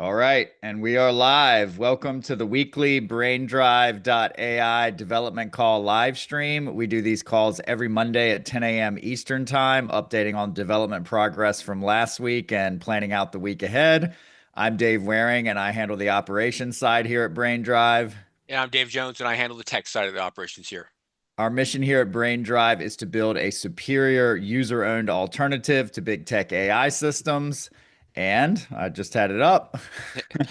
All right, and we are live. Welcome to the weekly BrainDrive.ai development call live stream. We do these calls every Monday at 10 a.m. Eastern Time, updating on development progress from last week and planning out the week ahead. I'm Dave Waring, and I handle the operations side here at BrainDrive. And I'm Dave Jones, and I handle the tech side of the operations here. Our mission here at BrainDrive is to build a superior user-owned alternative to big tech AI systems. And I just had it up.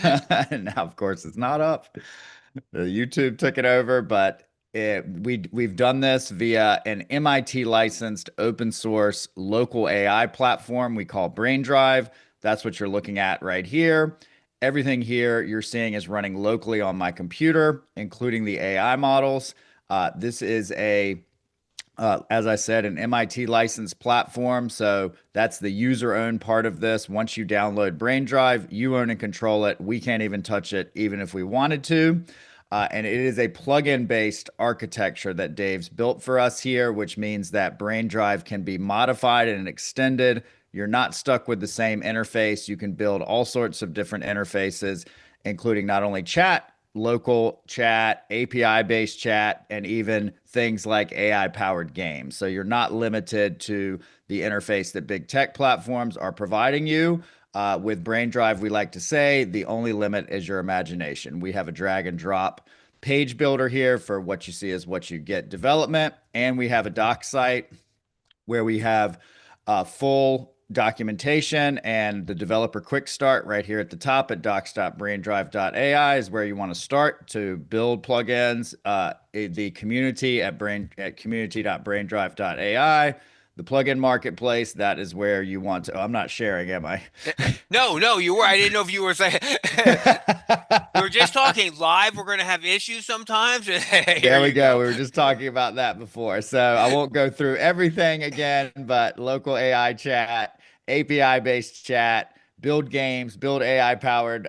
Now, of course, it's not up. The YouTube took it over, but we've done this via an MIT licensed open source local AI platform we call BrainDrive. That's what you're looking at right here. Everything here you're seeing is running locally on my computer, including the AI models. This is as I said, an MIT licensed platform. So that's the user owned part of this. Once you download BrainDrive, you own and control it. We can't even touch it, even if we wanted to. And it is a plugin based architecture that Dave's built for us here, which means that BrainDrive can be modified and extended. You're not stuck with the same interface. You can build all sorts of different interfaces, including not only chat, local chat, API based chat, and even things like AI powered games. So you're not limited to the interface that big tech platforms are providing you. With BrainDrive, we like to say the only limit is your imagination. We have a drag and drop page builder here for what you see is what you get development. And we have a doc site where we have full documentation and the developer quick start right here at the top at docs.braindrive.ai is where you want to start to build plugins. The community at community.braindrive.ai, the plugin marketplace, that is where you want to. Oh, I'm not sharing, am I? No, no, you were. I didn't know if you were saying. We were just talking live. We're going to have issues sometimes. Here There we you go. go. We were just talking about that before. So I won't go through everything again, but local AI chat, API based chat, build games, build AI powered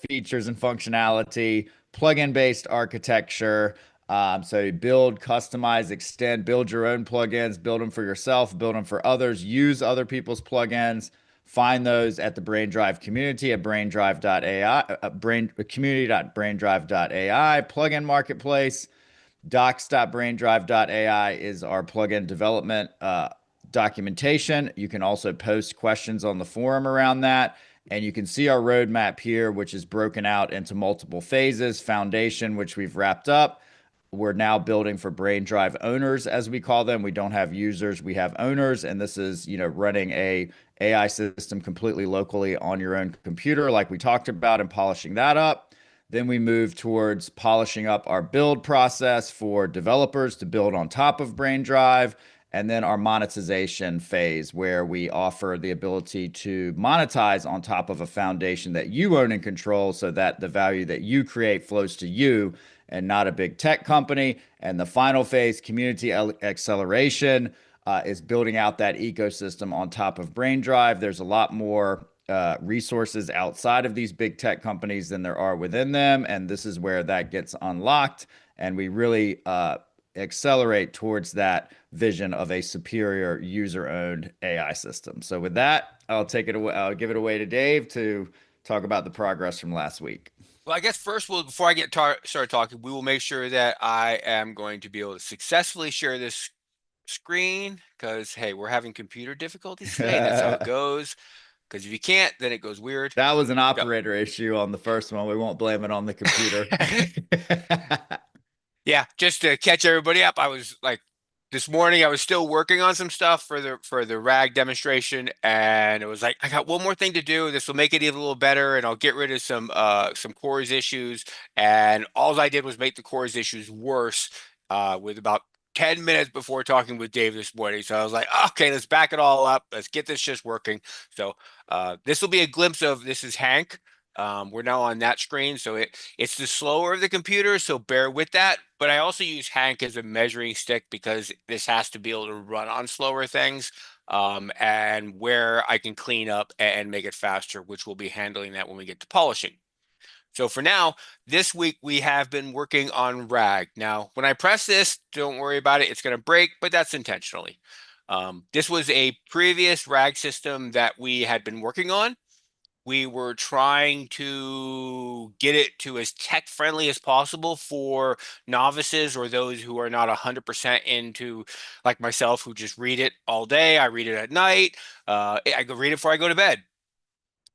features and functionality, plugin based architecture. So you build, customize, extend, build your own plugins, build them for yourself, build them for others, use other people's plugins. Find those at the BrainDrive community at braindrive.ai, community.braindrive.ai, plugin marketplace. Docs.braindrive.ai is our plugin development documentation. You can also post questions on the forum around that. And you can see our roadmap here, which is broken out into multiple phases. Foundation, which we've wrapped up. We're now building for BrainDrive owners, as we call them. We don't have users, we have owners. And this is, running a AI system completely locally on your own computer, like we talked about, and polishing that up. Then we move towards polishing up our build process for developers to build on top of BrainDrive. And then our monetization phase, where we offer the ability to monetize on top of a foundation that you own and control so that the value that you create flows to you and not a big tech company. And the final phase, community acceleration, is building out that ecosystem on top of BrainDrive. There's a lot more resources outside of these big tech companies than there are within them. And this is where that gets unlocked. And we really accelerate towards that vision of a superior user owned AI system. So, with that, I'll take it away. I'll give it away to Dave to talk about the progress from last week. Well, I guess first, before I get start talking, we will make sure that I am going to be able to successfully share this screen because, hey, we're having computer difficulties today. That's how it That goes. Because if you can't, then it goes weird. was an Go. operator issue on the first one. We won't blame it on the computer. Yeah, just to catch everybody up, I was like this morning I was still working on some stuff for the RAG demonstration, and it was like I got one more thing to do. This will make it even a little better, and I'll get rid of some cores issues. And all I did was make the cores issues worse with about 10 minutes before talking with Dave this morning. So I was like, okay, let's back it all up. Let's get this just working. So this will be a glimpse of this is Hank. We're now on that screen, so it's the slower of the computer, so bear with that. But I also use Hank as a measuring stick because this has to be able to run on slower things, and where I can clean up and make it faster, which we'll be handling that when we get to polishing. So for now, this week we have been working on RAG. Now, when I press this, don't worry about it. It's going to break, but that's intentionally. This was a previous RAG system that we had been working on. we were trying to get it to as tech friendly as possible for novices or those who are not 100% into, like myself, who just read it all day. I read it at night. I go read it before I go to bed.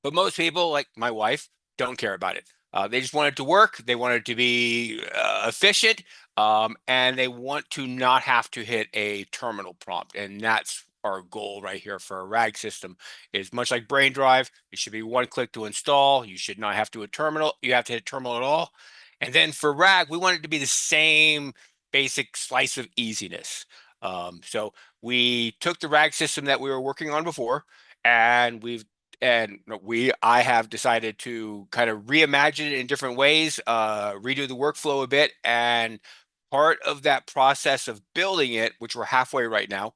But most people, like my wife, don't care about it. They just want it to work. They want it to be efficient, and they want to not have to hit a terminal prompt. And that's our goal right here for a RAG system. Is much like BrainDrive, it should be one click to install. You should not have to a terminal. You have to hit terminal at all. And then for RAG, we want it to be the same basic slice of easiness. So we took the RAG system that we were working on before, and I have decided to kind of reimagine it in different ways, redo the workflow a bit. And part of that process of building it, which we're halfway right now,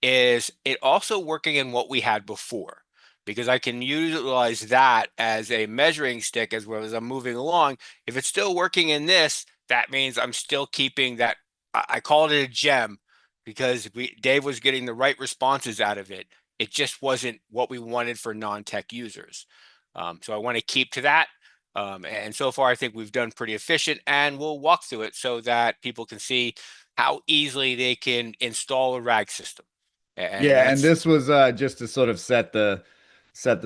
is it also working in what we had before. Because I can utilize that as a measuring stick as well as I'm moving along. If it's still working in this, that means I'm still keeping that. I called it a gem because Dave was getting the right responses out of it. It just wasn't what we wanted for non-tech users. So I want to keep to that. And so far, I think we've done pretty efficient, and we'll walk through it so that people can see how easily they can install a RAG system. And Yeah, and that's, this was just to sort of set the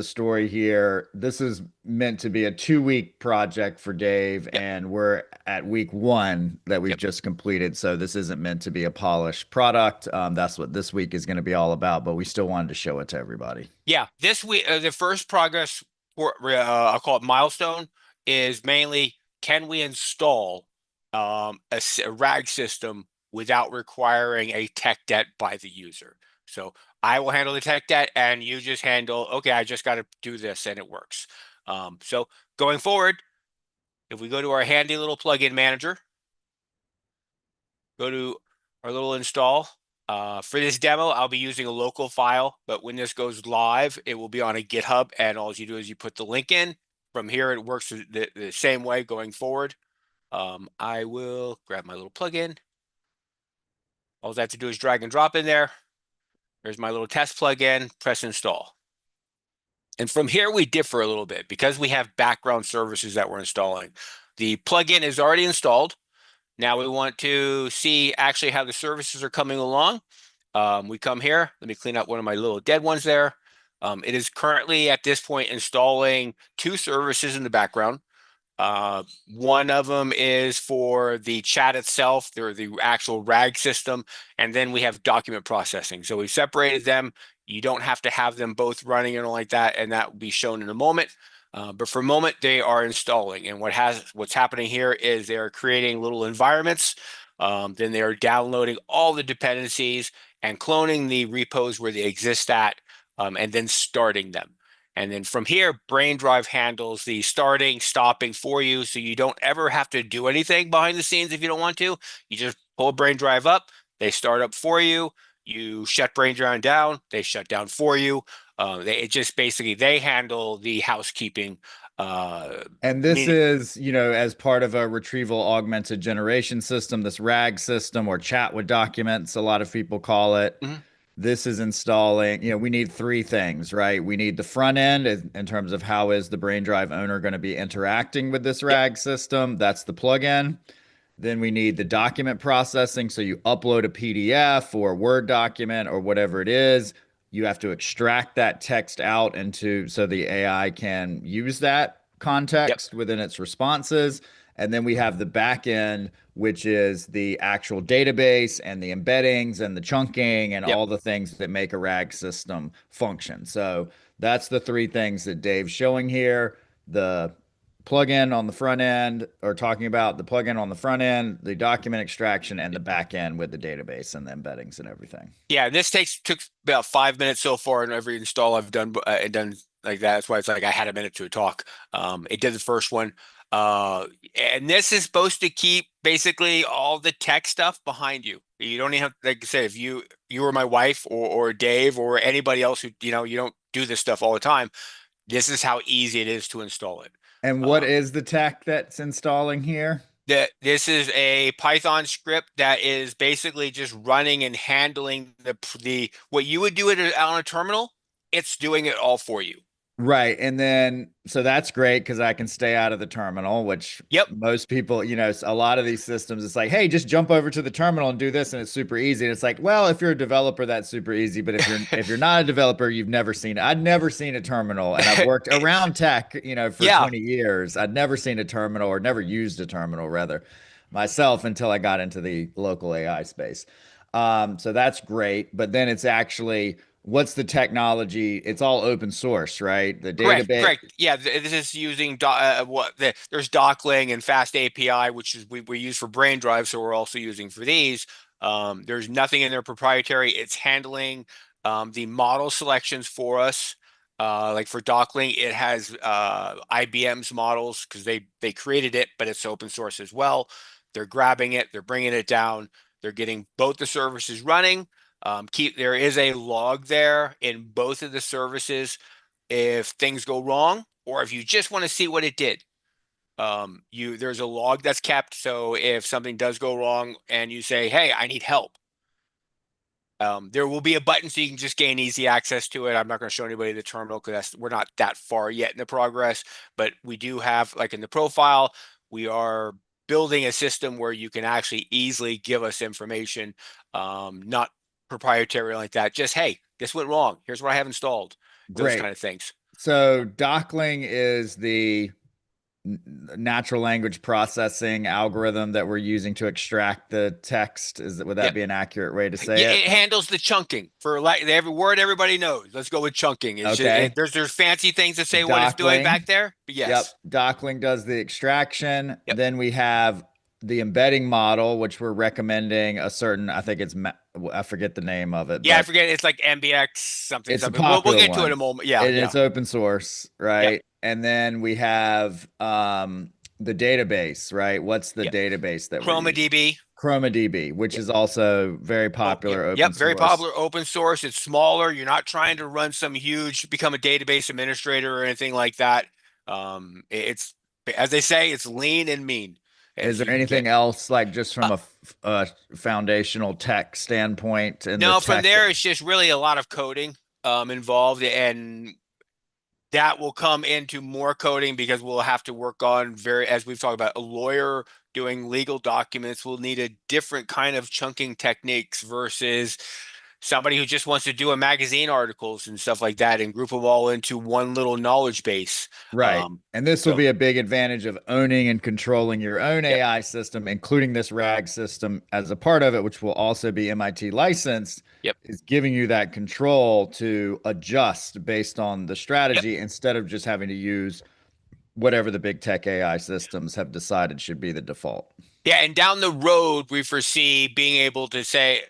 story here. This is meant to be a 2 week project for Dave, yep, and we're at week one that we've yep. just completed. So this isn't meant to be a polished product. That's what this week is going to be all about, but we still wanted to show it to everybody. Yeah, this week, the first progress, I'll call it milestone, is mainly can we install a RAG system without requiring a tech debt by the user? So I will handle the tech debt, and you just handle, okay, I just got to do this, and it works. So going forward, if we go to our handy little plugin manager, go to our little install. For this demo, I'll be using a local file, but when this goes live, it will be on a GitHub, and all you do is you put the link in. From here, it works the same way going forward. I will grab my little plugin. All I have to do is drag and drop in there. There's my little test plugin, press install. And from here, we differ a little bit because we have background services that we're installing. The plugin is already installed. Now we want to see actually how the services are coming along. We come here. Let me clean up one of my little dead ones there. It is currently at this point installing two services in the background. One of them is for the chat itself, they're the actual RAG system, and then we have document processing. So we separated them. You don't have to have them both running and all like that, and that will be shown in a moment. But for a moment, they are installing, and what's happening here is they are creating little environments. Then they are downloading all the dependencies and cloning the repos where they exist at, and then starting them. And then from here, BrainDrive handles the starting, stopping for you. So you don't ever have to do anything behind the scenes if you don't want to. You just pull BrainDrive up, they start up for you. You shut BrainDrive down, they shut down for you. It just basically, they handle the housekeeping. Uh, And this meaning, is, as part of a retrieval augmented generation system, this RAG system or chat with documents, a lot of people call it. mhm, This is installing, we need three things, right? We need the front end in terms of how is the brain drive owner going to be interacting with this yep, RAG system. That's the plugin. Then we need the document processing. So you upload a PDF or a Word document or whatever it is. You have to extract that text out into so the AI can use that yep, context within its responses. And then we have the back end, which is the actual database and the embeddings and the chunking and yep. all the things that make a RAG system function. So that's the three things that Dave's showing here. The plugin on the front end, or talking about the plugin on the front end, the document extraction, and the back end with the database and the embeddings and everything. Yeah, and this took about 5 minutes so far in every install I've done like that. That's why it's like I had a minute to talk. It did the first one. And this is supposed to keep basically all the tech stuff behind you. You don't even have, like I said, if you were my wife or Dave or anybody else who, you don't do this stuff all the time, this is how easy it is to install it. And what Um, is the tech that's installing here? that this is a Python script that is basically just running and handling the what you would do it on a terminal. It's doing it all for you. Right. And then, so that's great because I can stay out of the terminal, which Yep. most people, a lot of these systems, it's like, hey, just jump over to the terminal and do this, and it's super easy. And it's like, well, if you're a developer, that's super easy. But if you're not a developer, you've never seen it. I'd never seen a terminal, and I've worked around tech, for Yeah, 20 years. I'd never seen a terminal or never used a terminal, rather, myself until I got into the local AI space. So that's great. But then it's actually, what's the technology? It's all open source, right? The correct, database. correct. Yeah, this is using there's Dockling and Fast API, which is we use for BrainDrive, so we're also using for these. There's nothing in there proprietary. It's handling the model selections for us. Like for Dockling, it has IBM's models because they created it, but it's open source as well. They're grabbing it, they're bringing it down, they're getting both the services running. There is a log there in both of the services if things go wrong or if you just want to see what it did. There's a log that's kept, so if something does go wrong and you say, "Hey, I need help," there will be a button so you can just gain easy access to it. I'm not going to show anybody the terminal because we're not that far yet in the progress, but we do have, like in the profile, we are building a system where you can actually easily give us information, not proprietary like that. Just, hey, this went wrong. Here's what I have installed. Those Great. kind of things. So Dockling is the natural language processing algorithm that we're using to extract the text. Would that Yep. be an accurate way to Yeah, say it? it handles the chunking for like every word everybody knows. Let's go with chunking. It's just Okay. there's fancy things that say what it's doing back Dockling. there, but Yep. yes. Dockling does the extraction. Yep. Then we have the embedding model, which we're recommending a certain, I think I forget the name of it, Yeah, I but forget. It's like MBX something it's a something. We'll popular get to it in one. a moment. Yeah, And yeah. it's open source, Yep. right? And then we have the database, right? What's the Yep. database that we're using? ChromaDB. ChromaDB, which Yep. is also very Oh, yep. popular open Yep. Very source. popular open source. It's smaller. You're not trying to run some huge, become a database administrator or anything like that. It's, as they say, it's lean and mean. And Is so there you can get anything else, like just uh, from a foundational tech standpoint and the no, from tech that, there, it's just really a lot of coding involved, and that will come into more coding because we'll have to work on as we've talked about, a lawyer doing legal documents will need a different kind of chunking techniques versus somebody who just wants to do a magazine articles and stuff like that and group them all into one little knowledge base. right? Um, And this will so, be a big advantage of owning and controlling your own yep, AI system, including this RAG system as a part of it, which will also be MIT licensed, yep, is giving you that control to adjust based on the yep. strategy instead of just having to use whatever the big tech AI systems have decided should be the default. Yeah, and down the road, we foresee being able to say,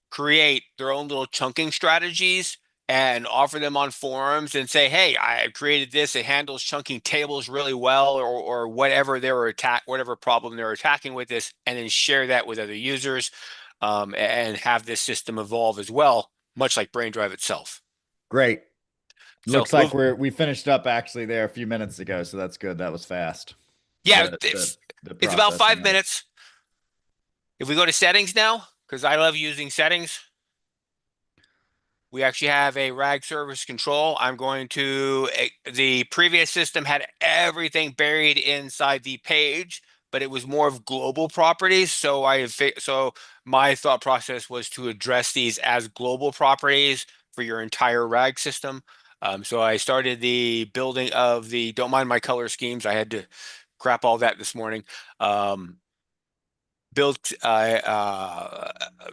create their own little chunking strategies and offer them on forums and say, hey, I created this. It handles chunking tables really well, or whatever whatever problem they're attacking with this, and then share that with other users, and have this system evolve as well, much like BrainDrive itself. Great. So Looks like move, we finished up actually there a few minutes ago, so that's good. That was fast. yeah, The it's about processing five of it. minutes. If we go to settings now, because I love using settings. We actually have a RAG service control. The previous system had everything buried inside the page, but it was more of global properties. So my thought process was to address these as global properties for your entire RAG system. So I started the building of don't mind my color schemes. I had to crap all that this morning. Um, Built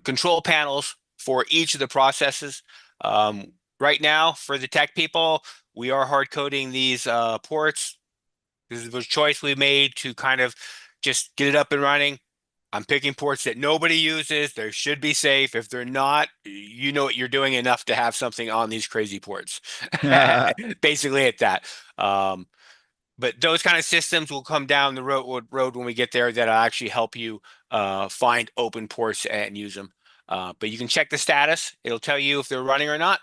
control panels for each of the processes. Right now, for the tech people, we are hard coding these ports. This is a choice we made to kind of just get it up and running. I'm picking ports that nobody uses. They should be safe. If they're not, you know what you're doing enough to have something on these crazy ports. Basically, at that. Um, but those kind of systems will come down the road when we get there that'll actually help you find open ports and use them. But you can check the status. It'll tell you if they're running or not.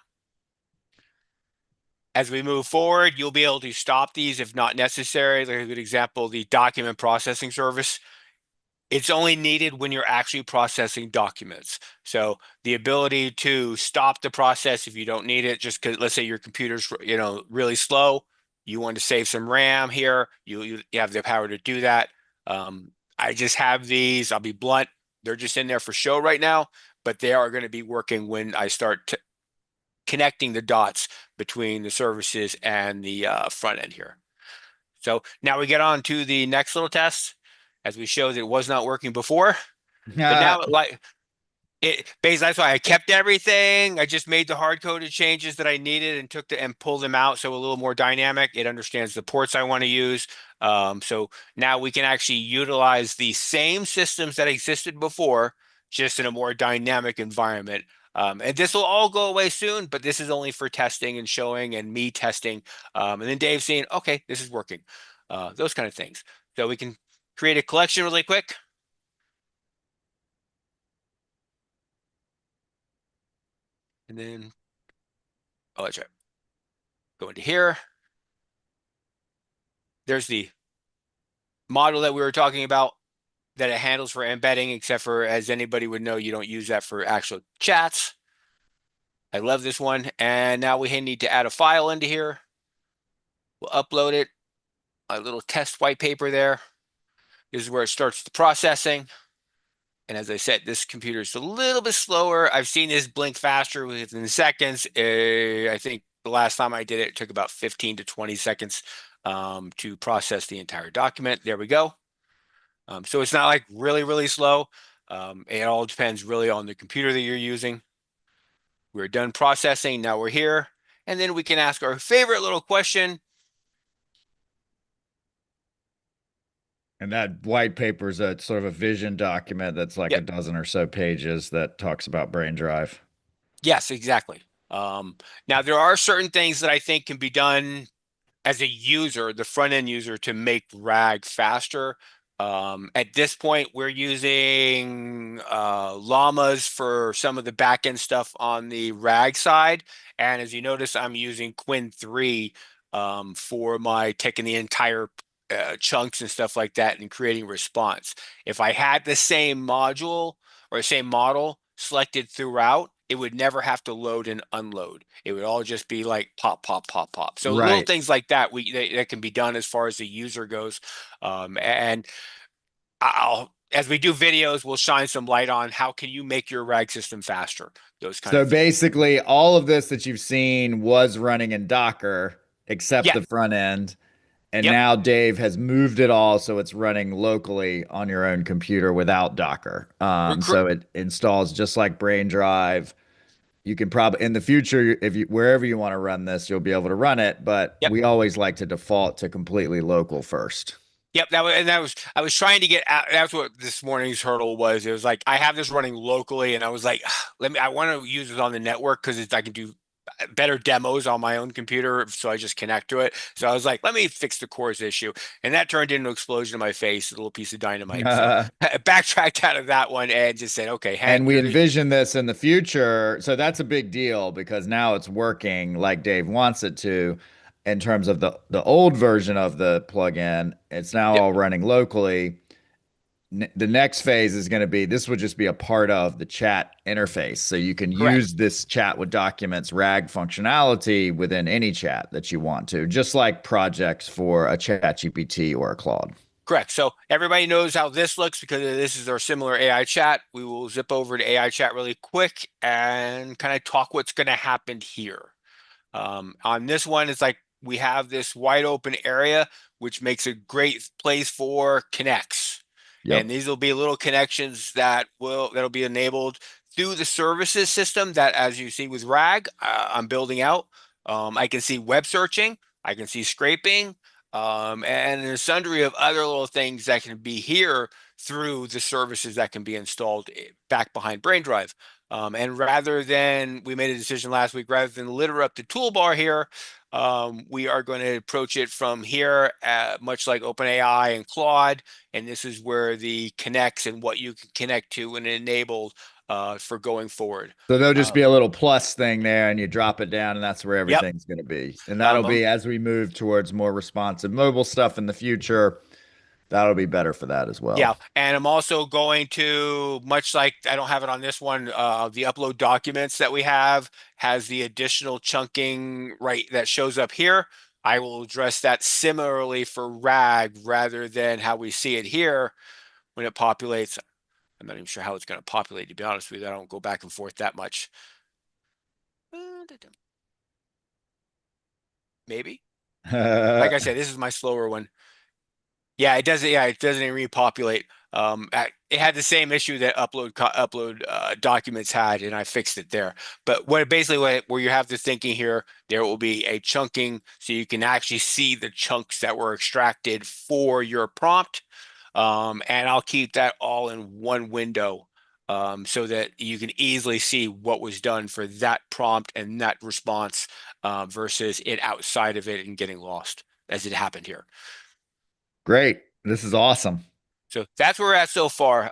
As we move forward, you'll be able to stop these if not necessary. Like a good example, the document processing service. It's only needed when you're actually processing documents. So the ability to stop the process if you don't need it, just because let's say your computer's, really slow, you want to save some RAM here, you have the power to do that. I just have these, I'll be blunt, they're just in there for show right now, but they are going to be working when I start connecting the dots between the services and the front end here. So now we get on to the next little test as we showed that it was not working before. But now like basically that's why I kept everything. I just made the hard coded changes that I needed and and pulled them out so a little more dynamic. It understands the ports I want to use. So now we can actually utilize the same systems that existed before, just in a more dynamic environment. And this will all go away soon, but this is only for testing and showing and me testing. And then Dave saying, okay, this is working. Those kind of things. So we can create a collection really quick. And then, oh, that's right. Go into here. There's the model that we were talking about that it handles for embedding, except for, as anybody would know, you don't use that for actual chats. I love this one. And now we need to add a file into here. We'll upload it, a little test white paper there. This is where it starts the processing. And as I said, this computer is a little bit slower. I've seen this blink faster within seconds. I think the last time I did it, it took about 15 to 20 seconds to process the entire document. There we go. So it's not like really, really slow. It all depends really on the computer that you're using. We're done processing. Now we're here. And then we can ask our favorite little question. And that white paper is a sort of a vision document that's like a Yep. dozen or so pages that talks about brain drive. Yes, exactly. Now there are certain things that I think can be done as a user, the front end user, to make RAG faster. At this point, we're using llamas for some of the back end stuff on the RAG side. And as you notice, I'm using Quinn 3 for my taking the entire chunks and stuff like that and creating response. If I had the same module or the same model selected throughout, it would never have to load and unload. It would all just be like pop, pop, pop, pop. So little Right. things like that that can be done as far as the user goes. And I'll as we do videos, we'll shine some light on how can you make your RAG system faster, those kind So of things. basically, all of this that you've seen was running in Docker, except Yeah, the front end. And yep, now Dave has moved it all so it's running locally on your own computer without Docker. So it installs just like Brain Drive. You can probably in the future, if you wherever you want to run this, you'll be able to run it. But yep. we always like to default to completely local first. Yep, that was I was trying to get out. That's what this morning's hurdle was. It was like I have this running locally, and I was like, let me. I want to use it on the network because I can do better demos on my own computer. So I just connect to it. So I was like, let me fix the cores issue, and that turned into an explosion in my face, a little piece of dynamite. So I backtracked out of that one and just said, okay, And we here. envision this in the future. So that's a big deal because now it's working like Dave wants it to in terms of the old version of the plugin. It's now Yep, all running locally. The next phase is going to be this would just be a part of the chat interface. So you can correct. use this chat with documents RAG functionality within any chat that you want to, just like projects for a chat GPT or a Claude. Correct. So everybody knows how this looks because this is our similar AI chat. We will zip over to AI chat really quick and kind of talk what's going to happen here. On this one, it's like we have this wide open area, which makes a great place for connects. And Yep. these will be little connections that'll be enabled through the services system that, as you see with RAG, I'm building out. I can see web searching, I can see scraping, and a sundry of other little things that can be here through the services that can be installed back behind BrainDrive. And rather than, we made a decision last week, rather than litter up the toolbar here, we are going to approach it from here, much like OpenAI and Claude. And this is where the connects and what you can connect to and enable for going forward. So there'll just Uh, be a little plus thing there, and you drop it down, and that's where yep. everything's going to be. And that'll Um, be as we move towards more responsive mobile stuff in the future. That'll be better for that as well. Yeah, and I'm also going to, much like I don't have it on this one, the upload documents that we have has the additional chunking right that shows up here. I will address that similarly for RAG rather than how we see it here when it populates. I'm not even sure how it's going to populate, to be honest with you. I don't go back and forth that much. Maybe. Like I said, this is my slower one. Yeah, it doesn't. Yeah, it doesn't even repopulate. It had the same issue that upload documents had, and I fixed it there. But what basically where you have the thinking here, there will be a chunking, so you can actually see the chunks that were extracted for your prompt. And I'll keep that all in one window, so that you can easily see what was done for that prompt and that response, versus it outside of it and getting lost, as it happened here. Great. This is awesome. So that's where we're at so far.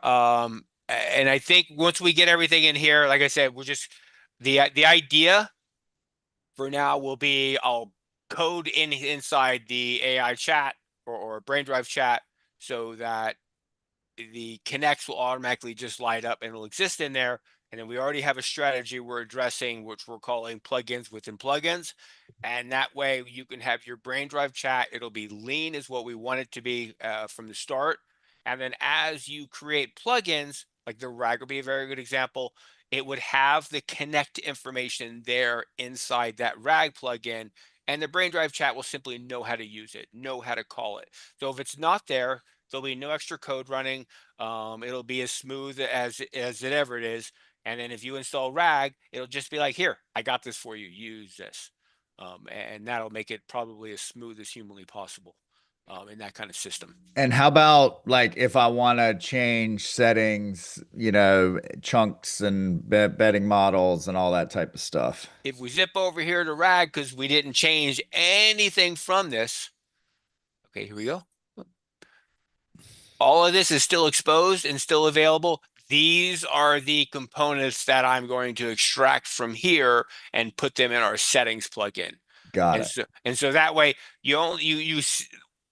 And I think once we get everything in here, like I said, we're just the idea for now will be I'll code inside the AI chat or BrainDrive chat so that the connects will automatically just light up and it'll exist in there. And then we already have a strategy we're addressing, which we're calling plugins within plugins. And that way you can have your BrainDrive chat. It'll be lean is what we want it to be from the start. And then as you create plugins, like the RAG would be a very good example, it would have the connect information there inside that RAG plugin. And the BrainDrive chat will simply know how to use it, know how to call it. So if it's not there, there'll be no extra code running. It'll be as smooth as it ever it is. And then if you install RAG, it'll just be like, here, I got this for you. Use this. And that'll make it probably as smooth as humanly possible in that kind of system. And how about like if I want to change settings, chunks and betting models and all that type of stuff? If we zip over here to RAG, because we didn't change anything from this. Okay, here we go. All of this is still exposed and still available. These are the components that I'm going to extract from here and put them in our settings plugin. Got And it. so that way you only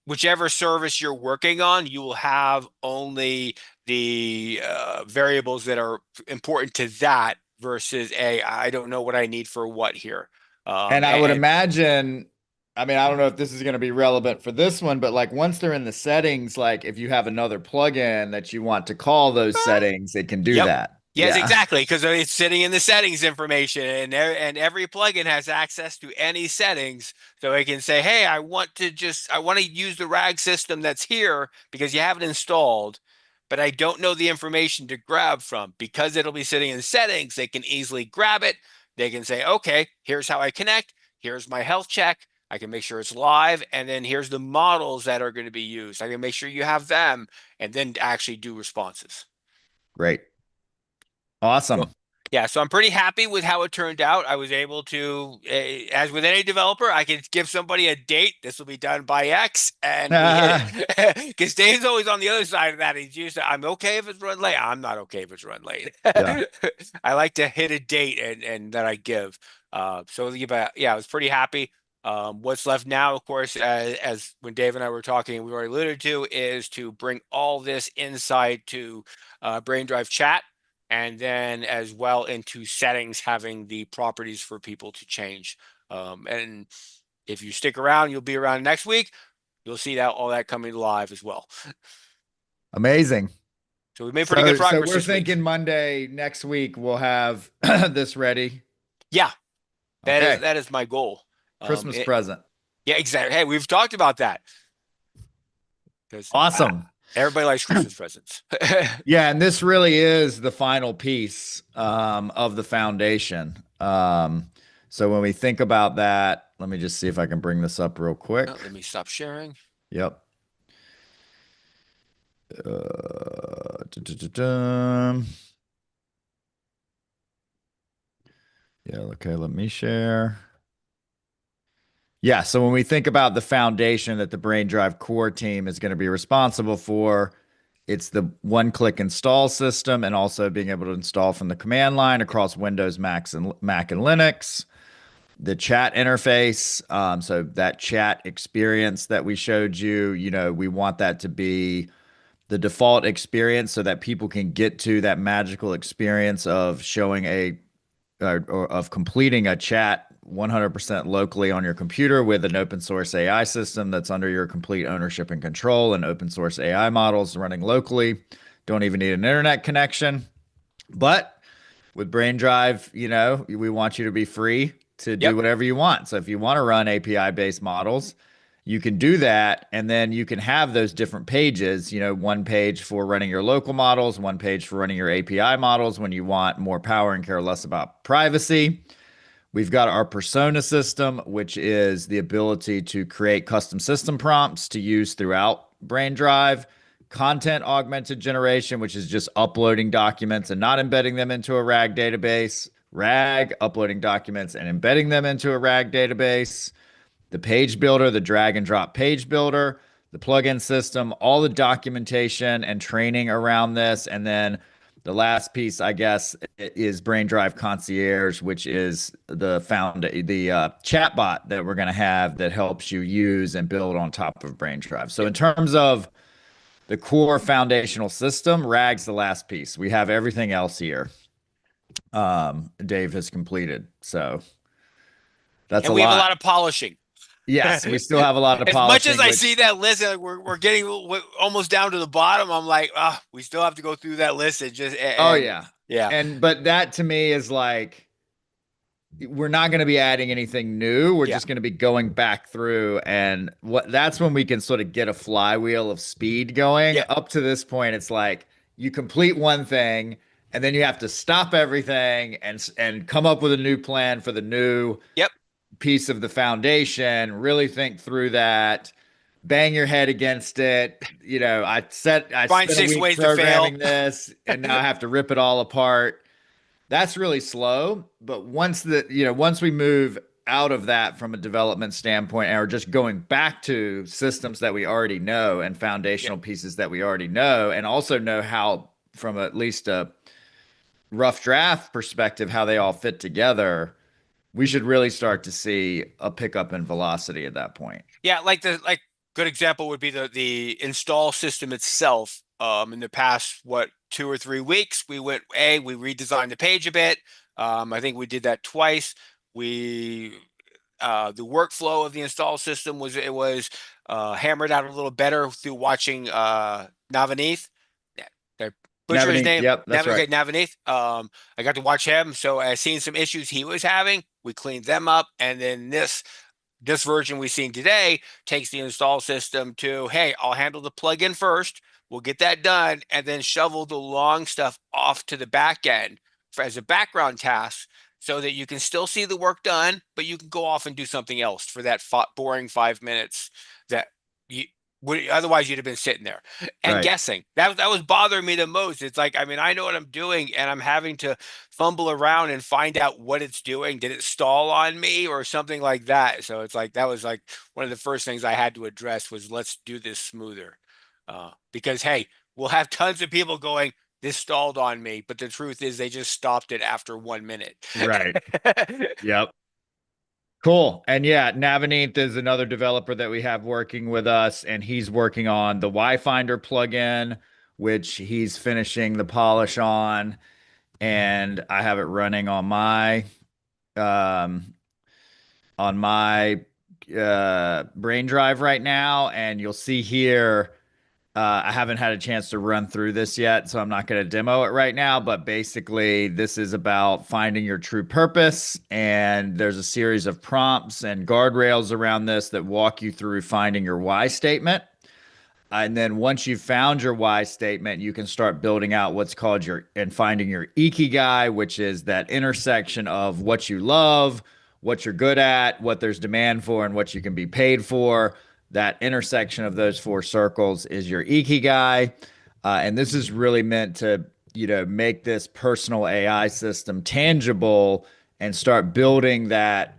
whichever service you're working on, you will have only the variables that are important to that versus I don't know what I need for what here. And I would And imagine, I mean, I don't know if this is going to be relevant for this one, but like once they're in the settings, like if you have another plugin that you want to call those settings, it can do Yep. that. Yes, Yeah. exactly, because it's sitting in the settings information, and every plugin has access to any settings, so it can say, "Hey, I want to use the RAG system that's here because you have it installed, but I don't know the information to grab from because it'll be sitting in settings. They can easily grab it. They can say, "Okay, here's how I connect. Here's my health check. I can make sure it's live, and then here's the models that are going to be used. I can make sure you have them, and then actually do responses." Great. So, Awesome. yeah, so I'm pretty happy with how it turned out. I was able to, as with any developer, I can give somebody a date. This will be done by X, and we hit it. Because Dave's always on the other side of that. He's used to, I'm okay if it's run late. I'm not okay if it's run late. Yeah. I like to hit a date and that I give. Yeah, I was pretty happy. What's left now, of course, as when Dave and I were talking, we already alluded to, is to bring all this inside to BrainDrive chat and then as well into settings, having the properties for people to change. And if you stick around, you'll be around next week. You'll see that all that coming live as well. Amazing. So we made pretty good So progress we're this week. thinking Monday next week we'll have this ready. Yeah, Okay. that is my goal. Christmas It, present. yeah, exactly. Hey, we've talked about that because Awesome. everybody likes Christmas presents. Yeah, and this really is the final piece of the foundation. So when we think about that, let me just see if I can bring this up real Oh, quick. let me stop sharing. Yep. Dun. Yeah, okay, let me share. Yeah, so when we think about the foundation that the Brain Drive core team is going to be responsible for, it's the one-click install system and also being able to install from the command line across Windows, Mac, and Linux. the chat interface. So that chat experience that we showed you, we want that to be the default experience so that people can get to that magical experience of showing or of completing a chat 100% locally on your computer with an open source AI system that's under your complete ownership and control, and open source AI models running locally. Don't even need an internet connection. But with BrainDrive, we want you to be free to do Yep. whatever you want. So if you want to run API based models, you can do that. And then you can have those different pages, one page for running your local models, one page for running your API models when you want more power and care less about privacy. We've got our persona system, which is the ability to create custom system prompts to use throughout BrainDrive. Content augmented generation, which is just uploading documents and not embedding them into a RAG database. RAG, uploading documents and embedding them into a RAG database. The page builder, the drag and drop page builder, the plugin system, all the documentation and training around this. And then the last piece, I guess, is BrainDrive Concierge, which is the chatbot that we're going to have that helps you use and build on top of BrainDrive. So in terms of the core foundational system, RAG's the last piece. We have everything else here. Dave has completed. So that's And a we have a lot. lot of polishing. Yes, we still have a lot of As much as polishing, I see which, that list, we're getting almost down to the bottom. I'm like, we still have to go through that list and just oh and yeah. yeah, But that to me is like, we're not going to be adding anything new. We're yeah, just going to be going back through, and that's when we can sort of get a flywheel of speed going. yeah, Up to this point, it's like you complete one thing and then you have to stop everything and come up with a new plan for the new yep. piece of the foundation, really think through that, bang your head against it. I Find spent a six week ways to fail. programming this and now I have to rip it all apart. That's really slow, but once we move out of that from a development standpoint and are just going back to systems that we already know and Yeah, foundational pieces that we already know and also know how, from at least a rough draft perspective, how they all fit together, we should really start to see a pickup in velocity at that point. yeah. Like good example would be the install system itself. In the past, what 2 or 3 weeks, we redesigned the page a bit. I think we did that twice. We The workflow of the install system was hammered out a little better through watching Navaneeth. Yeah, did I butcher his Navneet, name? yep, that's right. Okay, Navaneeth. I got to watch him, so I seen some issues he was having. We cleaned them up, and then this version we've seen today takes the install system to, hey, I'll handle the plugin first. We'll get that done, and then shovel the long stuff off to the back end as a background task so that you can still see the work done, but you can go off and do something else for that boring 5 minutes that you would otherwise you'd have been sitting there and Right. guessing. That was bothering me the most. It's like, I mean, I know what I'm doing and I'm having to fumble around and find out what it's doing. Did it stall on me or something like that? So it's like that was like one of the first things I had to address was let's do this smoother. Because hey, we'll have tons of people going, this stalled on me, but the truth is they just stopped it after 1 minute. Right. Yep. Cool. And yeah, Navaneeth is another developer that we have working with us, and he's working on the Y-Finder plugin, which he's finishing the polish on, and I have it running um on my brain drive right now, and you'll see here I haven't had a chance to run through this yet, so I'm not going to demo it right now. But basically, this is about finding your true purpose. And there's a series of prompts and guardrails around this that walk you through finding your why statement. And then once you've found your why statement, you can start building out what's called and finding your ikigai, which is that intersection of what you love, what you're good at, what there's demand for, and what you can be paid for. That intersection of those four circles is your ikigai. And this is really meant to, make this personal AI system tangible and start building that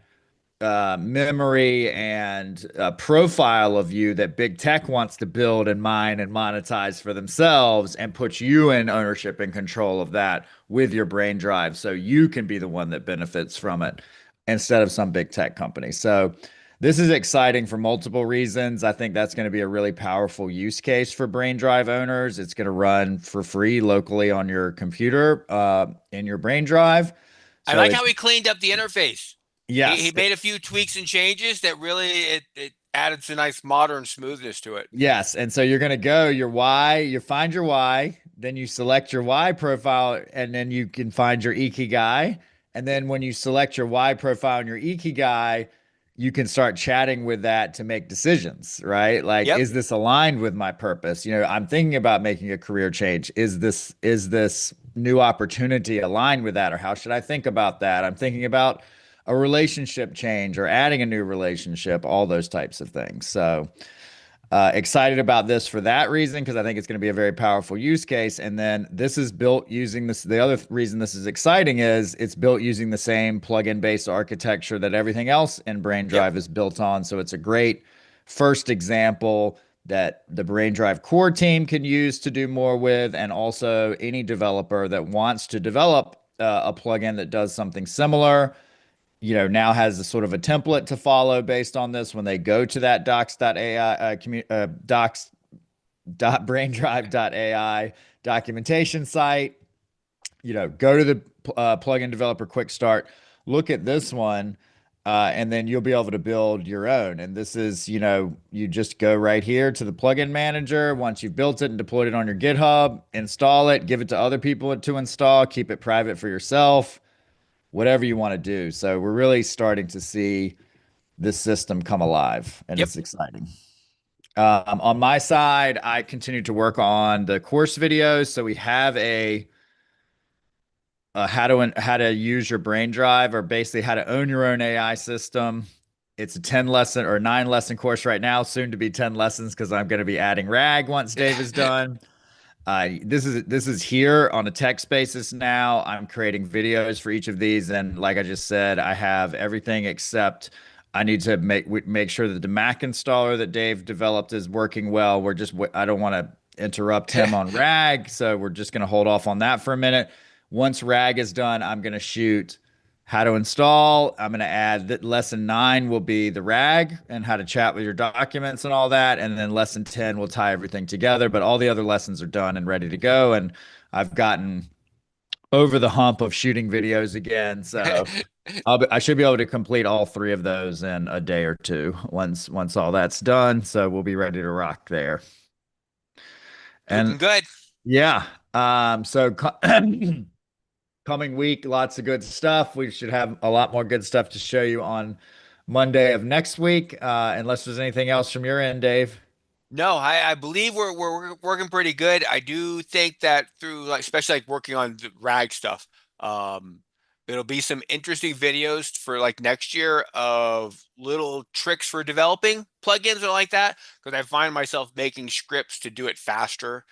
memory and profile of you that big tech wants to build and mine and monetize for themselves, and put you in ownership and control of that with your brain drive so you can be the one that benefits from it. instead of some big tech company. So this is exciting for multiple reasons. I think that's going to be a really powerful use case for BrainDrive owners. It's going to run for free locally on your computer in your BrainDrive. I So like it's how he cleaned up the interface. He yes, made a few tweaks and changes that really it added some nice modern smoothness to it. yes. And so you're going to go your Y, you find your Y, then you select your Y profile, and then you can find your Ikigai. And then when you select your Y profile and your Ikigai, you can start chatting with that to make decisions, right? Like, Yep. is this aligned with my purpose? I'm thinking about making a career change. Is this new opportunity aligned with that? Or how should I think about that? I'm thinking about a relationship change or adding a new relationship, all those types of things. So excited about this for that reason because I think it's going to be a very powerful use case. And then this is built using this. The other reason this is exciting is it's built using the same plugin based architecture that everything else in Yep. BrainDrive is built on. So it's a great first example that the BrainDrive core team can use to do more with, and also any developer that wants to develop a plugin that does something similar now has a sort of a template to follow based on this when they go to that docs.ai docs.braindrive.ai documentation site, go to the plugin developer quick start, look at this one, and then you'll be able to build your own. And this is, you just go right here to the plugin manager. Once you've built it and deployed it on your GitHub, install it, give it to other people to install, keep it private for yourself, whatever you want to do. So we're really starting to see this system come alive, and Yep. it's exciting. On my side, I continue to work on the course videos. So we have a how to use your brain drive, or basically how to own your own AI system. It's a 10 lesson or 9 lesson course right now, soon to be 10 lessons because I'm going to be adding RAG once Dave is done. This is here on a text basis now. I'm creating videos for each of these, and like I just said, I have everything except I need to make sure that the Mac installer that Dave developed is working well. I don't want to interrupt him on RAG, so we're just going to hold off on that for a minute. Once RAG is done, I'm going to shoot how to install. I'm going to add that lesson 9 will be the RAG and how to chat with your documents and all that. And then lesson 10 will tie everything together. But all the other lessons are done and ready to go. And I've gotten over the hump of shooting videos again. So I should be able to complete all 3 of those in a day or two once all that's done. So we'll be ready to rock there. Looking And good. yeah, so coming week, lots of good stuff. We should have a lot more good stuff to show you on Monday of next week, unless there's anything else from your end, Dave. No, I believe we're working pretty good. I do think that through like especially like working on the RAG stuff, um, it'll be some interesting videos for like next year of little tricks for developing plugins or like that. Because I find myself making scripts to do it faster,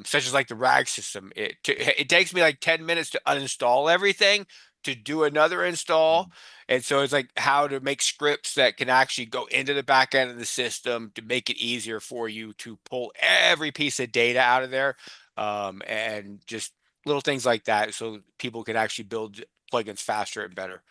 such as like the RAG system. It takes me like 10 minutes to uninstall everything to do another install. And so it's like how to make scripts that can actually go into the back end of the system to make it easier for you to pull every piece of data out of there. And just little things like that so people can actually build plugins faster and better.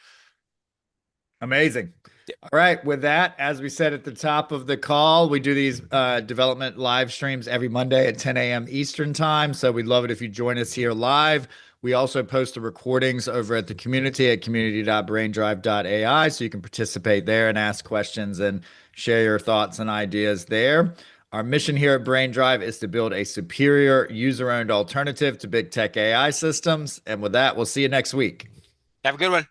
Amazing. All right. With that, as we said at the top of the call, we do these development live streams every Monday at 10 a.m. Eastern time. So we'd love it if you join us here live. We also post the recordings over at the community at community.braindrive.ai. So you can participate there and ask questions and share your thoughts and ideas there. Our mission here at BrainDrive is to build a superior user owned alternative to big tech AI systems. And with that, we'll see you next week. Have a good one.